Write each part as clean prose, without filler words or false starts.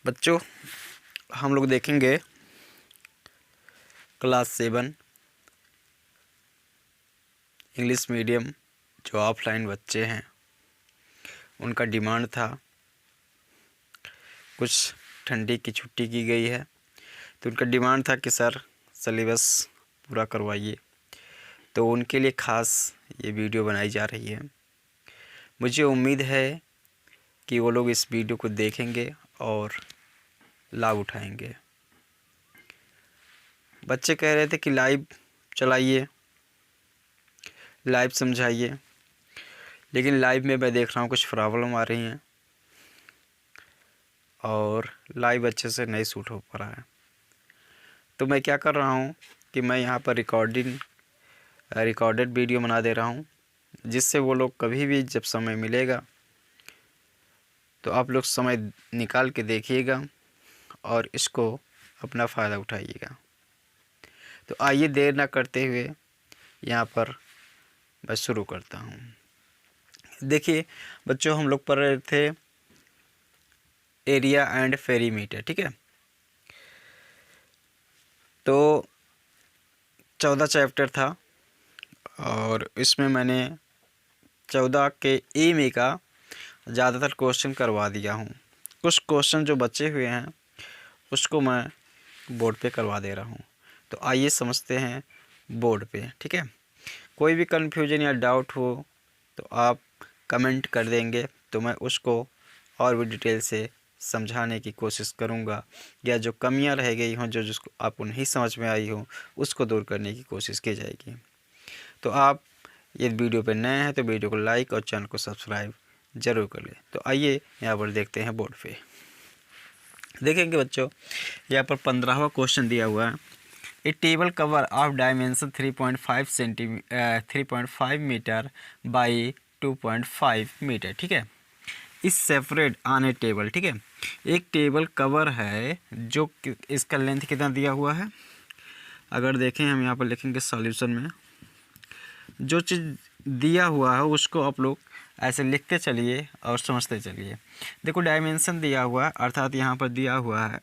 बच्चों, हम लोग देखेंगे क्लास 7 इंग्लिश मीडियम जो ऑफलाइन बच्चे हैं उनका डिमांड था। कुछ ठंडी की छुट्टी की गई है तो उनका डिमांड था कि सर सिलेबस पूरा करवाइए, तो उनके लिए ख़ास ये वीडियो बनाई जा रही है। मुझे उम्मीद है कि वो लोग इस वीडियो को देखेंगे और लाभ उठाएंगे। बच्चे कह रहे थे कि लाइव चलाइए, लाइव समझाइए, लेकिन लाइव में मैं देख रहा हूँ कुछ प्रॉब्लम आ रही हैं और लाइव अच्छे से नहीं शूट हो पा रहा है। तो मैं क्या कर रहा हूँ कि मैं यहाँ पर रिकॉर्डेड वीडियो बना दे रहा हूँ, जिससे वो लोग कभी भी जब समय मिलेगा तो आप लोग समय निकाल के देखिएगा और इसको अपना फ़ायदा उठाइएगा। तो आइए देर ना करते हुए यहाँ पर मैं शुरू करता हूँ। देखिए बच्चों, हम लोग पढ़ रहे थे एरिया एंड पेरीमीटर, ठीक है। तो 14 चैप्टर था और इसमें मैंने 14 के ए में का ज़्यादातर क्वेश्चन करवा दिया हूँ। कुछ क्वेश्चन जो बचे हुए हैं उसको मैं बोर्ड पे करवा दे रहा हूँ। तो आइए समझते हैं बोर्ड पे, ठीक है। कोई भी कन्फ्यूजन या डाउट हो तो आप कमेंट कर देंगे, तो मैं उसको और भी डिटेल से समझाने की कोशिश करूँगा, या जो कमियां रह गई हों, जो जिसको आपको नहीं समझ में आई हो, उसको दूर करने की कोशिश की जाएगी। तो आप ये वीडियो पे नए हैं तो वीडियो को लाइक और चैनल को सब्सक्राइब ज़रूर कर लें। तो आइए यहाँ पर देखते हैं बोर्ड पे। देखेंगे बच्चों, यहाँ पर 15वां क्वेश्चन दिया हुआ है। A table cover of dimension 3.5 metre by 2.5 metre, ठीक है, इस सेपरेट ऑन ए टेबल, ठीक है। एक टेबल कवर है जो इसका लेंथ कितना दिया हुआ है। अगर देखें हम यहाँ पर लिखेंगे सॉल्यूशन में, जो चीज़ दिया हुआ है उसको आप लोग ऐसे लिखते चलिए और समझते चलिए। देखो डायमेंशन दिया हुआ है, अर्थात यहाँ पर दिया हुआ है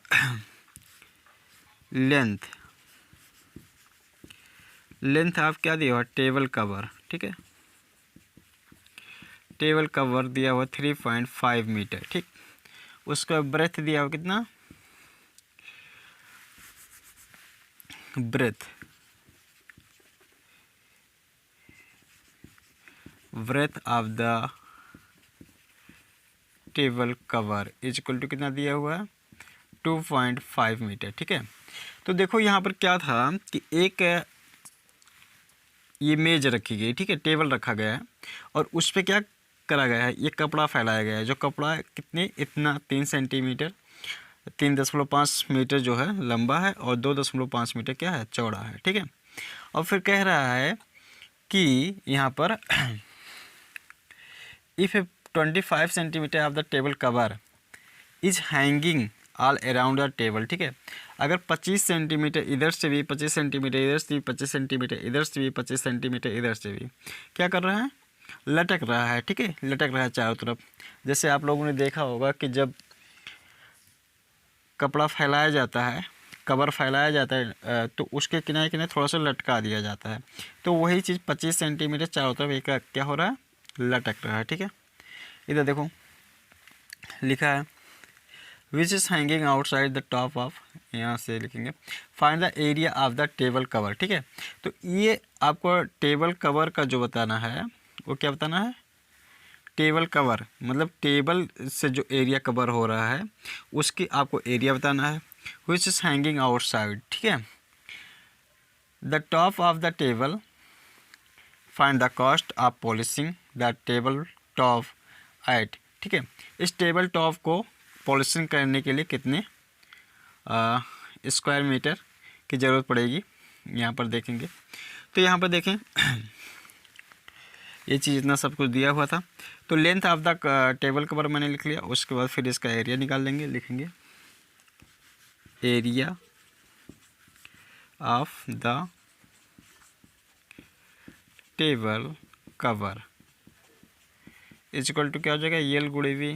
लेंथ आप क्या दिया हुआ, टेबल कवर, ठीक है। टेबल कवर दिया हुआ 3.5 मीटर, ठीक। उसका ब्रेथ दिया हुआ कितना, breadth of the table cover is equal to कितना दिया हुआ है, 2.5 मीटर, ठीक है। तो देखो यहाँ पर क्या था कि एक ये मेज रखी गई, ठीक है, टेबल रखा गया है और उस पर क्या करा गया है, ये कपड़ा फैलाया गया है। जो कपड़ा कितने, इतना 3 सेंटीमीटर 3.5 मीटर जो है लंबा है और 2.5 मीटर क्या है, चौड़ा है, ठीक है। और फिर कह रहा है कि यहाँ पर if 25 centimetre of the table cover is hanging all around the table, ठीक है। अगर 25 सेंटीमीटर इधर से भी, 25 सेंटीमीटर इधर से भी, 25 सेंटीमीटर इधर से भी, 25 सेंटीमीटर इधर से भी क्या कर रहा है, लटक रहा है, ठीक है, लटक रहा है चारों तरफ। जैसे आप लोगों ने देखा होगा कि जब कपड़ा फैलाया जाता है, कवर फैलाया जाता है तो उसके किनारे किनारे थोड़ा सा लटका दिया जाता है। तो वही चीज़ 25 सेंटीमीटर चारों तरफ एक क्या हो रहा है, लटक रहा है, ठीक है। इधर देखो लिखा है which is hanging outside the top of, यहाँ से लिखेंगे find the area of the table cover, ठीक है। तो ये आपको टेबल कवर का जो बताना है वो क्या बताना है, टेबल कवर मतलब टेबल से जो एरिया कवर हो रहा है उसकी आपको एरिया बताना है। विच इज़ हैंगिंग आउटसाइड, ठीक है, the top of the table, find the cost of polishing the table top at, ठीक है। इस टेबल टॉप को पॉलिशिंग करने के लिए कितने स्क्वायर मीटर की ज़रूरत पड़ेगी, यहाँ पर देखेंगे। तो यहाँ पर देखें ये चीज़ इतना सब कुछ दिया हुआ था। तो length of the table cover मैंने लिख लिया, उसके बाद फिर इसका एरिया निकाल लेंगे, लिखेंगे area of the table cover is equal to क्या हो जाएगा, यल गुणे वी।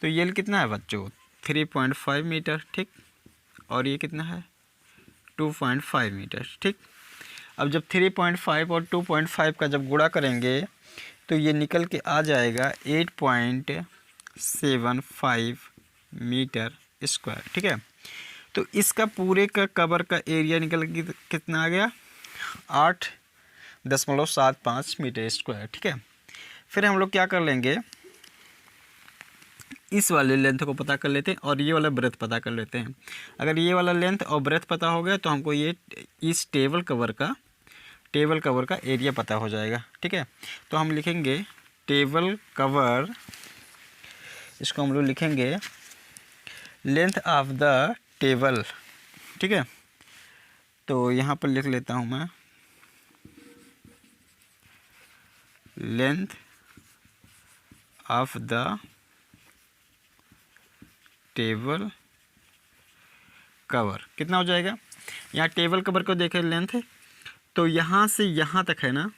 तो यल कितना है बच्चों, 3.5 मीटर, ठीक, और ये कितना है 2.5 मीटर, ठीक। अब जब 3.5 और 2.5 का जब गुणा करेंगे तो ये निकल के आ जाएगा 8.75 मीटर स्क्वायर, ठीक है। तो इसका पूरे का कवर का एरिया निकल के कितना आ गया 8.75 मीटर स्क्वायर, ठीक है। फिर हम लोग क्या कर लेंगे, इस वाले लेंथ को पता कर लेते हैं और ये वाला ब्रेथ पता कर लेते हैं। अगर ये वाला लेंथ और ब्रेथ पता हो गया तो हमको ये इस टेबल कवर का एरिया पता हो जाएगा, ठीक है। तो हम लिखेंगे टेबल कवर, इसको हम लोग लिखेंगे लेंथ ऑफ द टेबल, ठीक है। तो यहाँ पर लिख लेता हूँ मैं length of the table cover कितना हो जाएगा। यहाँ टेबल कवर को देखें लेंथ है तो यहाँ से यहाँ तक है ना,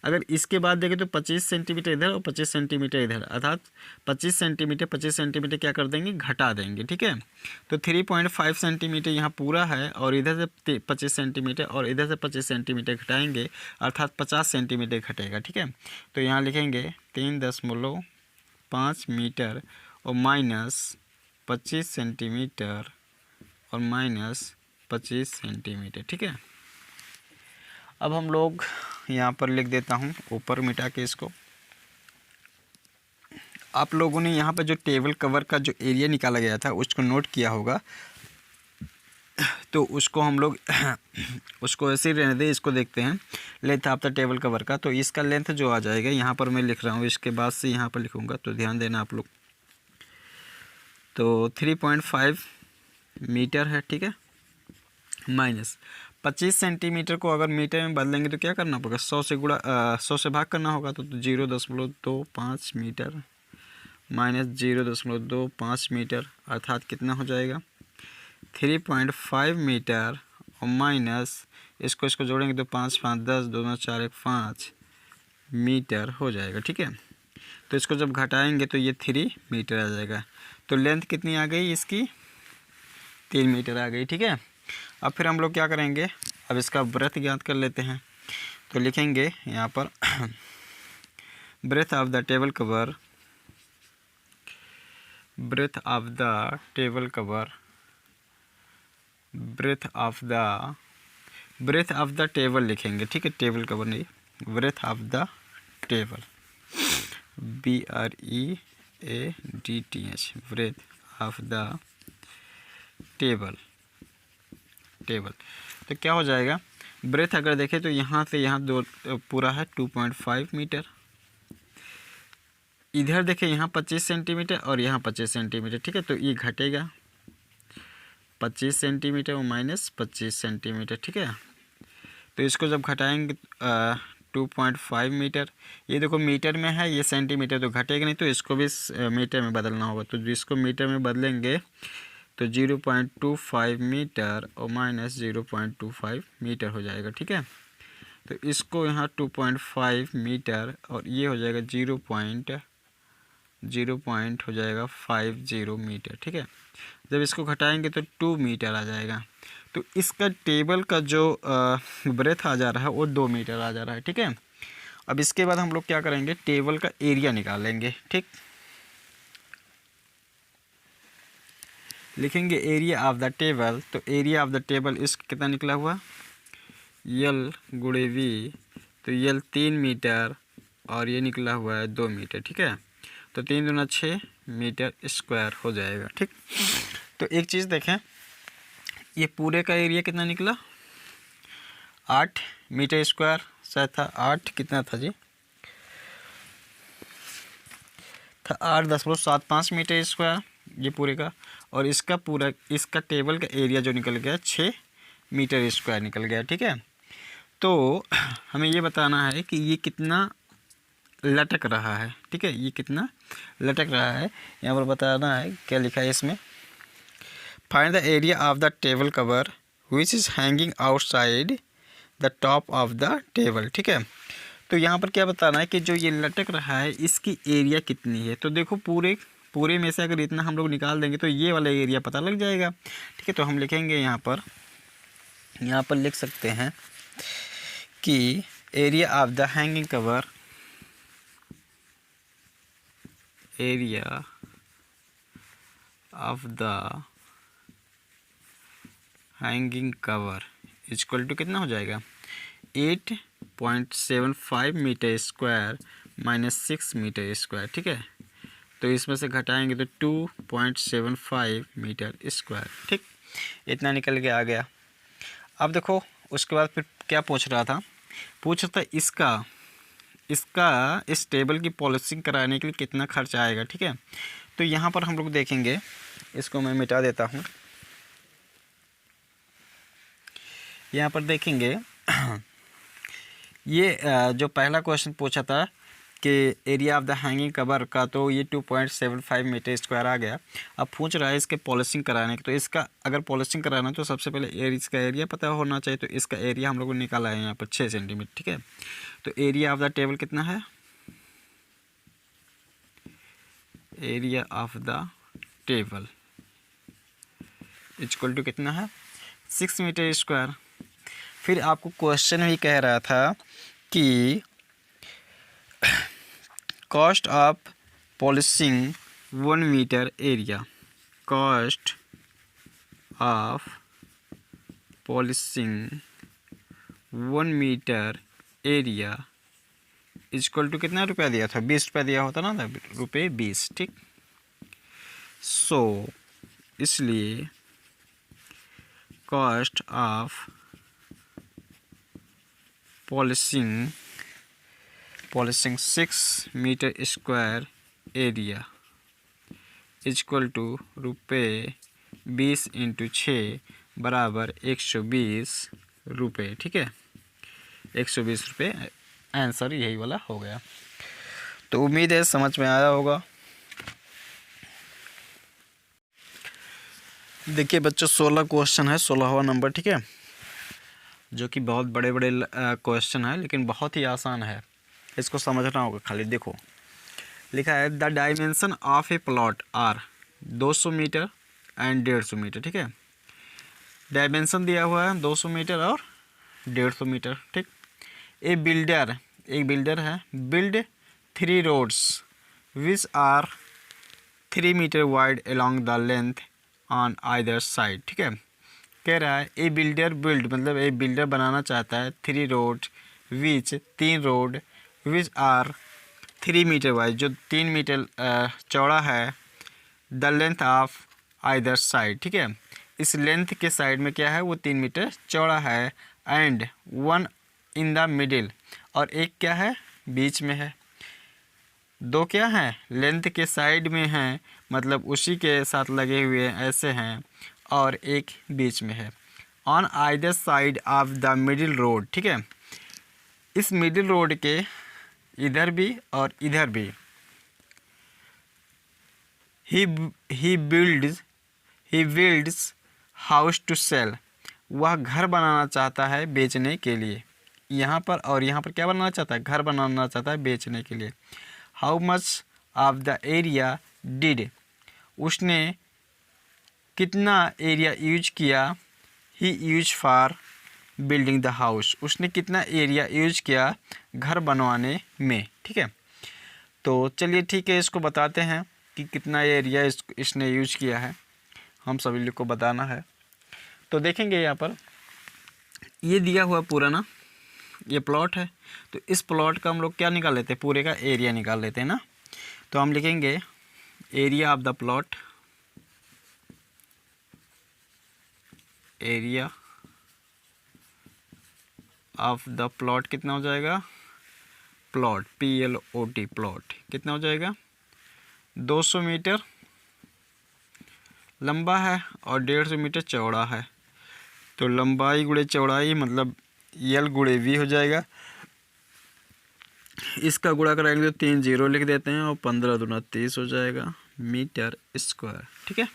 अगर इसके बाद देखें तो 25 सेंटीमीटर इधर और 25 सेंटीमीटर इधर, अर्थात 25 सेंटीमीटर क्या कर देंगे घटा देंगे, ठीक है। तो 3.5 सेंटीमीटर यहाँ पूरा है और इधर से 25 सेंटीमीटर और इधर से 25 सेंटीमीटर घटाएंगे अर्थात 50 सेंटीमीटर घटेगा, ठीक है। तो यहाँ लिखेंगे 3.5 मीटर और माइनस 25 सेंटीमीटर और माइनस 25 सेंटीमीटर, ठीक है। अब हम लोग यहाँ पर लिख देता हूँ ऊपर मिटा के इसको। आप लोगों ने यहाँ पर जो टेबल कवर का जो एरिया निकाला गया था उसको नोट किया होगा, तो उसको हम लोग उसको ऐसे ही रहने दें। इसको देखते हैं length of the table cover का। तो इसका लेंथ जो आ जाएगा यहाँ पर मैं लिख रहा हूँ, इसके बाद से यहाँ पर लिखूँगा, तो ध्यान देना आप लोग। तो 3.5 मीटर है, ठीक है, माइनस 25 सेंटीमीटर को अगर मीटर में बदलेंगे तो क्या करना पड़ेगा 100 से गुणा 100 से भाग करना होगा। तो 0.25 मीटर माइनस 0.25 मीटर अर्थात कितना हो जाएगा 3.5 मीटर और माइनस इसको जोड़ेंगे तो 5 5 10 2 4 1 5 मीटर हो जाएगा, ठीक है। तो इसको जब घटाएंगे तो ये 3 मीटर आ जाएगा। तो लेंथ कितनी आ गई इसकी 3 मीटर आ गई, ठीक है। अब फिर हम लोग क्या करेंगे, अब इसका ब्रेथ ज्ञात कर लेते हैं। तो लिखेंगे यहाँ पर breadth of the table cover, breadth of the table cover, breadth of the table लिखेंगे, ठीक है, टेबल कवर नहीं, breadth of the table, BREADTH, breadth of the table. तो क्या हो जाएगा ब्रेथ अगर देखें तो यहाँ से यहाँ दो पूरा है 2.5 मीटर, इधर देखें यहाँ 25 सेंटीमीटर और यहाँ 25 सेंटीमीटर, ठीक है। तो ये घटेगा 25 सेंटीमीटर और माइनस 25 सेंटीमीटर, ठीक है। तो इसको जब घटाएंगे 2.5 मीटर, ये देखो मीटर में है, ये सेंटीमीटर तो घटेगा नहीं, तो इसको भी मीटर में बदलना होगा। तो जिसको मीटर में बदलेंगे तो 0.25 मीटर और माइनस 0.25 मीटर हो जाएगा, ठीक है। तो इसको यहाँ 2.5 मीटर और ये हो जाएगा 0 हो जाएगा 50 मीटर, ठीक है। जब इसको घटाएंगे तो 2 मीटर आ जाएगा। तो इसका टेबल का जो ब्रेथ आ जा रहा है वो 2 मीटर आ जा रहा है, ठीक है। अब इसके बाद हम लोग क्या करेंगे टेबल का एरिया निकालेंगे, ठीक। लिखेंगे एरिया ऑफ द टेबल। तो एरिया ऑफ द टेबल इसका कितना निकला हुआ L गुणे V, तो L 3 मीटर और ये निकला हुआ है 2 मीटर, ठीक है। तो 3 दूना 6 मीटर स्क्वायर हो जाएगा, ठीक। तो एक चीज़ देखें, ये पूरे का एरिया कितना निकला 8 मीटर स्क्वायर, शायद था 8 कितना था जी, था 8.75 मीटर स्क्वायर ये पूरे का। और इसका पूरा इसका टेबल का एरिया जो निकल गया 6 मीटर स्क्वायर निकल गया, ठीक है। तो हमें ये बताना है कि ये कितना लटक रहा है, ठीक है, ये कितना लटक रहा है। यहाँ पर बताना है क्या लिखा है इसमें, find the area of the table cover which is hanging outside the top of the table, ठीक है। तो यहाँ पर क्या बताना है कि जो ये लटक रहा है इसकी एरिया कितनी है। तो देखो पूरे पूरे में से अगर इतना हम लोग निकाल देंगे तो ये वाला एरिया पता लग जाएगा। ठीक है, तो हम लिखेंगे यहाँ पर लिख सकते हैं कि area of the hanging cover, area of the hanging cover equal to कितना हो जाएगा, 8.75 metre square minus 6 metre square. ठीक है, तो इसमें से घटाएंगे तो 2.75 मीटर स्क्वायर। ठीक, इतना निकल के आ गया। अब देखो उसके बाद फिर क्या पूछ रहा था इसका इस टेबल की पॉलिशिंग कराने के लिए कितना खर्च आएगा। ठीक है, तो यहाँ पर हम लोग देखेंगे, इसको मैं मिटा देता हूँ। यहाँ पर देखेंगे ये जो पहला क्वेश्चन पूछा था कि area of the hanging cover का, तो ये 2.75 मीटर स्क्वायर आ गया। अब पूछ रहा है इसके पॉलिशिंग कराने की, तो इसका अगर पॉलिशिंग कराना है तो सबसे पहले इसका एरिया पता होना चाहिए। तो इसका एरिया हम लोगों ने निकाला है यहाँ पर 6 सेंटीमीटर। ठीक है, तो एरिया ऑफ द टेबल कितना है, area of the table equal to कितना है, 6 मीटर स्क्वायर। फिर आपको क्वेश्चन भी कह रहा था कि cost of polishing 1 metre area, cost of polishing 1 metre area equal to कितना रुपया दिया था, 20 रुपया दिया होता ना, रुपये 20। ठीक, सो इसलिए cost of polishing 6 metre square area equal to रुपये 20 इंटू 6 बराबर 120 रुपये। ठीक है, 120 रुपये आंसर यही वाला हो गया। तो उम्मीद है समझ में आया होगा। देखिए बच्चों 16 क्वेश्चन है, 16वां नंबर। ठीक है, जो कि बहुत बड़े बड़े क्वेश्चन है लेकिन बहुत ही आसान है, इसको समझना होगा खाली। देखो लिखा है the dimension of a plot are 200 metre and 150 metre. ठीक है, डायमेंशन दिया हुआ है 200 मीटर और 150 मीटर। ठीक, एक बिल्डर है, build 3 roads which are 3 metre wide along the length on either side. ठीक है, कह रहा है ए बिल्डर मतलब ए बिल्डर बनाना चाहता है 3 road which 3 road which are 3 metre wide, जो 3 मीटर चौड़ा है, the length of either side. ठीक है, इस लेंथ के साइड में क्या है, वो 3 मीटर चौड़ा है, एंड 1 इन द मिडिल, और एक क्या है, बीच में है। 2 क्या है, लेंथ के साइड में है, मतलब उसी के साथ लगे हुए ऐसे हैं, और एक बीच में है। On either side of the middle road. ठीक है, इस मिडिल रोड के इधर भी और इधर भी he builds house to sell, वह घर बनाना चाहता है बेचने के लिए। यहाँ पर और यहाँ पर क्या बनाना चाहता है, घर बनाना चाहता है बेचने के लिए। How much of the area did, उसने कितना एरिया यूज किया, he use for building the house, उसने कितना एरिया यूज किया घर बनवाने में। ठीक है, तो चलिए ठीक है, इसको बताते हैं कि कितना एरिया इसने यूज किया है, हम सभी लोग को बताना है। तो देखेंगे यहाँ पर ये दिया हुआ पूरा ना, ये प्लॉट है, तो इस प्लॉट का हम लोग क्या निकाल लेते हैं, पूरे का एरिया निकाल लेते हैं ना। तो हम लिखेंगे area of the plot, area of the plot कितना हो जाएगा, प्लॉट PLOT प्लॉट कितना हो जाएगा, 200 मीटर लंबा है और 150 मीटर चौड़ा है। तो लंबाई गुणे चौड़ाई मतलब L गुणे V हो जाएगा। इसका गुणा कराएंगे तो 3 0 लिख देते हैं और 15 दूना 30 हो जाएगा मीटर स्क्वायर। ठीक है,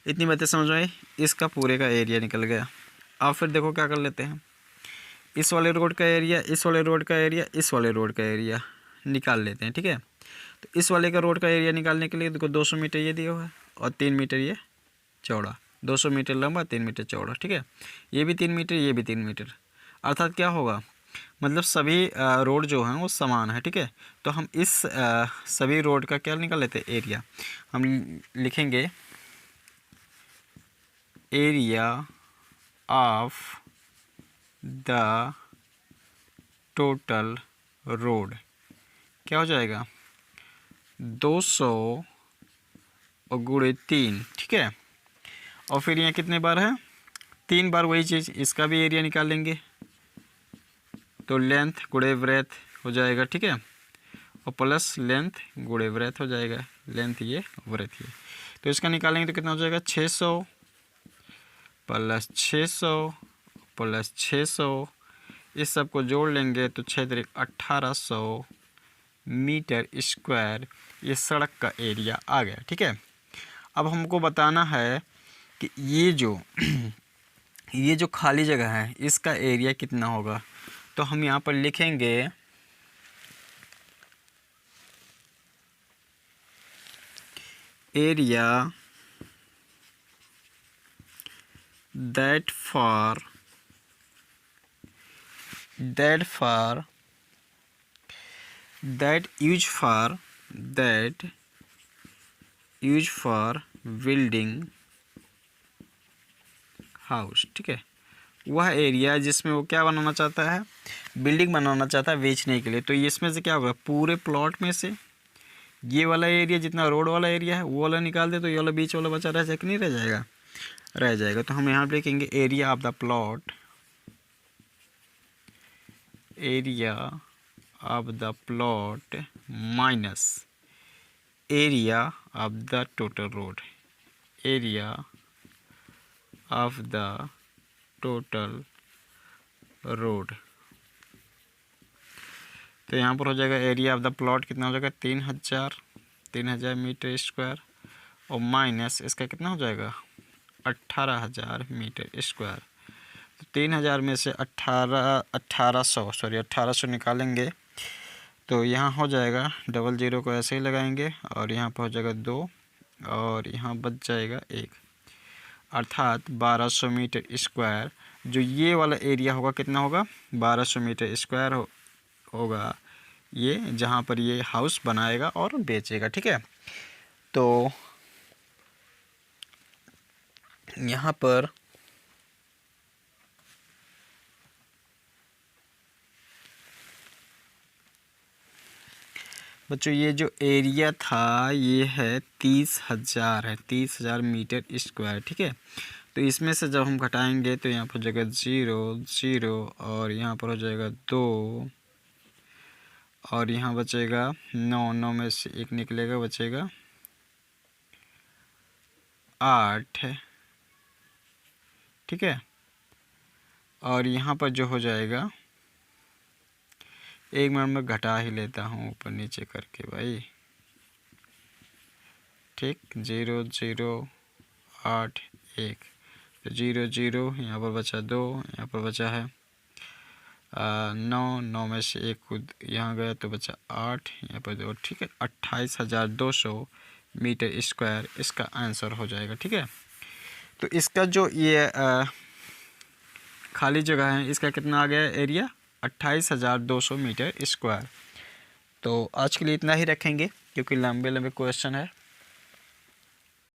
इतनी बातें समझ में आई, इसका पूरे का एरिया निकल गया। अब फिर देखो क्या कर लेते हैं, इस वाले रोड का एरिया, इस वाले रोड का एरिया, इस वाले रोड का एरिया निकाल लेते हैं। ठीक है, तो इस वाले का रोड का एरिया निकालने के लिए देखो 200 मीटर ये दिया हुआ है और 3 मीटर ये चौड़ा, 200 मीटर लंबा 3 मीटर चौड़ा, ठीक है। ये भी 3 मीटर, ये भी 3 मीटर, अर्थात क्या होगा, मतलब सभी रोड जो हैं वो समान है, ठीक है। तो हम इस सभी रोड का क्या निकाल लेते हैं, एरिया। हम लिखेंगे area of the total road क्या हो जाएगा, 200 और गुणे 3, ठीक है। और फिर यहाँ कितने बार है, 3 बार, वही चीज़ इसका भी एरिया निकाल लेंगे। तो लेंथ गुणे ब्रेथ हो जाएगा, ठीक है, और प्लस लेंथ गुणे ब्रेथ हो जाएगा, लेंथ ये ब्रेथ ये। तो इसका निकालेंगे तो कितना हो जाएगा, 600 प्लस 600 प्लस 600, इस सब को जोड़ लेंगे तो 6 1800 मीटर स्क्वायर ये सड़क का एरिया आ गया, ठीक है। अब हमको बताना है कि ये जो खाली जगह है इसका एरिया कितना होगा। तो हम यहाँ पर लिखेंगे area that use for building house, ठीक है। वह एरिया जिसमें वो क्या बनाना चाहता है, बिल्डिंग बनाना चाहता है बेचने के लिए। तो इसमें से क्या होगा, पूरे प्लॉट में से ये वाला एरिया जितना रोड वाला एरिया है वो वाला निकाल दे तो ये वाला बीच वाला बचा रह जाएगा कि नहीं रह जाएगा, रह जाएगा। तो हम यहाँ पे लिखेंगे area of the plot, area of the plot minus area of the total road, area of the total road. तो यहाँ पर हो जाएगा एरिया ऑफ द प्लॉट कितना हो जाएगा, 3000 मीटर स्क्वायर, और माइनस इसका कितना हो जाएगा, 18,000 मीटर स्क्वायर। तो 3000 में से 1800 निकालेंगे तो यहाँ हो जाएगा, डबल ज़ीरो को ऐसे ही लगाएंगे और यहाँ पर हो जाएगा 2 और यहाँ बच जाएगा 1, अर्थात 1200 मीटर स्क्वायर। जो ये वाला एरिया होगा कितना होगा, 1200 मीटर स्क्वायर होगा ये, जहाँ पर ये हाउस बनाएगा और बेचेगा, ठीक है। तो यहाँ पर बच्चों ये जो एरिया था ये है 30,000 है, 30,000 मीटर स्क्वायर, ठीक है। तो इसमें से जब हम घटाएंगे तो यहाँ पर हो जाएगा 0 0 और यहाँ पर हो जाएगा 2 और यहाँ बचेगा 9, 9 में से 1 निकलेगा, बचेगा 8, ठीक है। और यहाँ पर जो हो जाएगा, एक मिनट में घटा ही लेता हूँ ऊपर नीचे करके भाई, ठीक, 0 0 8 1, तो 0 0 यहाँ पर बचा 2, यहाँ पर बचा है 9, 9 में से 1 यहाँ गया तो बचा 8, यहाँ पर 2, ठीक है। 28,200 मीटर स्क्वायर इसका आंसर हो जाएगा, ठीक है। तो इसका जो ये खाली जगह है इसका कितना आ गया एरिया, 28,200 मीटर स्क्वायर। तो आज के लिए इतना ही रखेंगे क्योंकि लंबे लंबे क्वेश्चन है।